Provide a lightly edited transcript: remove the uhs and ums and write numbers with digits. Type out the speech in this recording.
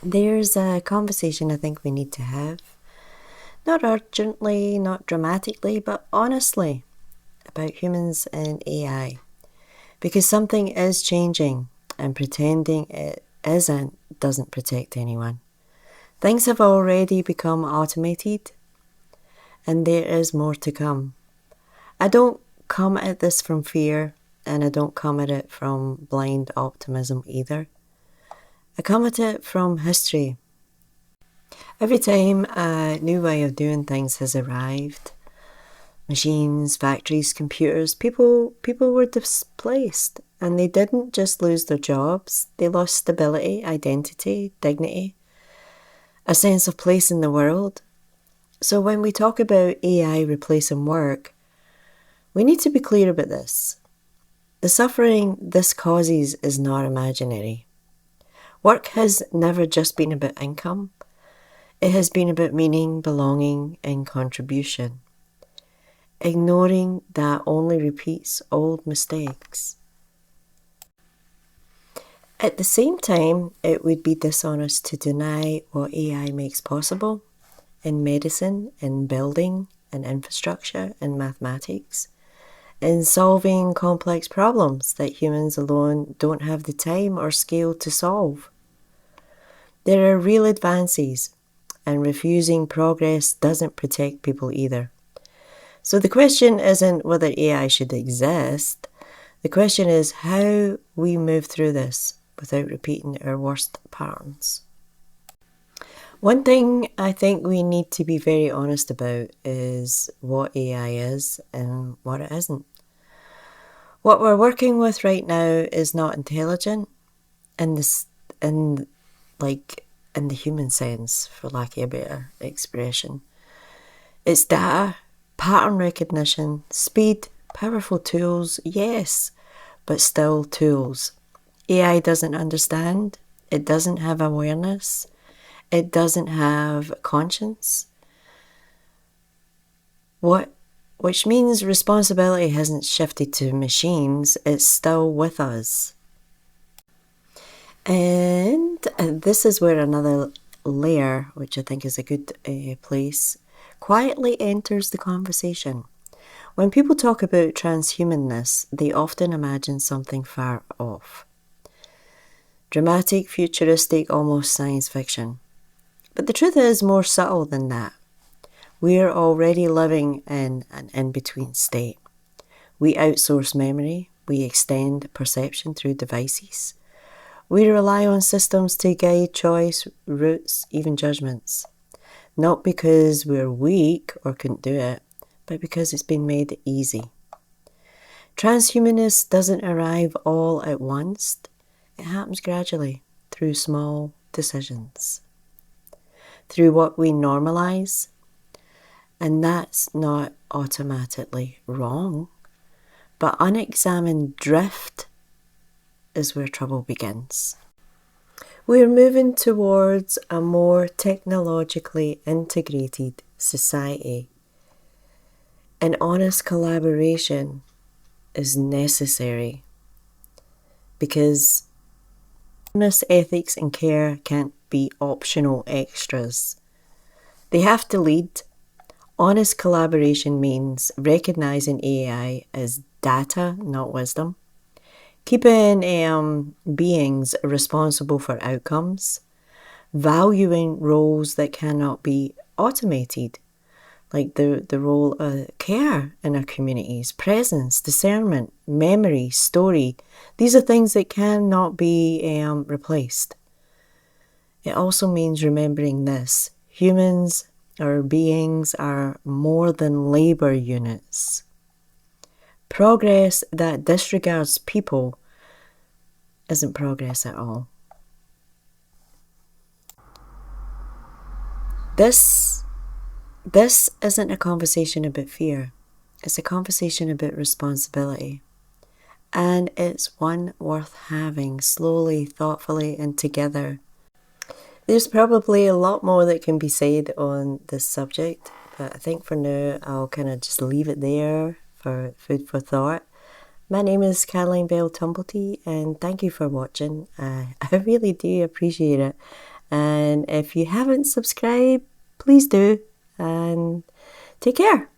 There's a conversation I think we need to have. Not urgently, not dramatically, but honestly, about humans and AI. Because something is changing, and pretending it isn't doesn't protect anyone. Things have already become automated, and there is more to come. I don't come at this from fear, and I don't come at it from blind optimism either. I come at it from history. Every time a new way of doing things has arrived, machines, factories, computers, people were displaced, and they didn't just lose their jobs, they lost stability, identity, dignity, a sense of place in the world. So when we talk about AI replacing work, we need to be clear about this. The suffering this causes is not imaginary. Work has never just been about income. It has been about meaning, belonging, and contribution. Ignoring that only repeats old mistakes. At the same time, it would be dishonest to deny what AI makes possible in medicine, in building, in infrastructure, in mathematics, in solving complex problems that humans alone don't have the time or skill to solve. There are real advances, and refusing progress doesn't protect people either. So the question isn't whether AI should exist. The question is how we move through this without repeating our worst patterns. One thing I think we need to be very honest about is what AI is and what it isn't. What we're working with right now is not intelligent in the human sense, for lack of a better expression. It's data, pattern recognition, speed, powerful tools, yes, but still tools. AI doesn't understand, it doesn't have awareness, it doesn't have conscience. Which means responsibility hasn't shifted to machines, it's still with us. And this is where another layer, which I think is a good place, quietly enters the conversation. When people talk about trans-humanness, they often imagine something far off. Dramatic, futuristic, almost science fiction. But the truth is more subtle than that. We're already living in an in-between state. We outsource memory, we extend perception through devices. We rely on systems to guide choice, routes, even judgments. Not because we're weak or couldn't do it, but because it's been made easy. Transhumanness doesn't arrive all at once. It happens gradually through small decisions, through what we normalize, and that's not automatically wrong, but unexamined drift is where trouble begins. We're moving towards a more technologically integrated society, and honest collaboration is necessary because honest ethics and care can't be optional extras. They have to lead. Honest collaboration means recognizing AI as data, not wisdom. Keeping beings responsible for outcomes. Valuing roles that cannot be automated, like the role of care in our communities, presence, discernment, memory, story. These are things that cannot be replaced. It also means remembering this. Humans or beings are more than labor units. Progress that disregards people isn't progress at all. This isn't a conversation about fear. It's a conversation about responsibility. And it's one worth having slowly, thoughtfully, and together. There's probably a lot more that can be said on this subject, but I think for now I'll kind of just leave it there for food for thought. My name is Caroline Bell Tumblety, and thank you for watching. I really do appreciate it. And if you haven't subscribed, please do. And take care.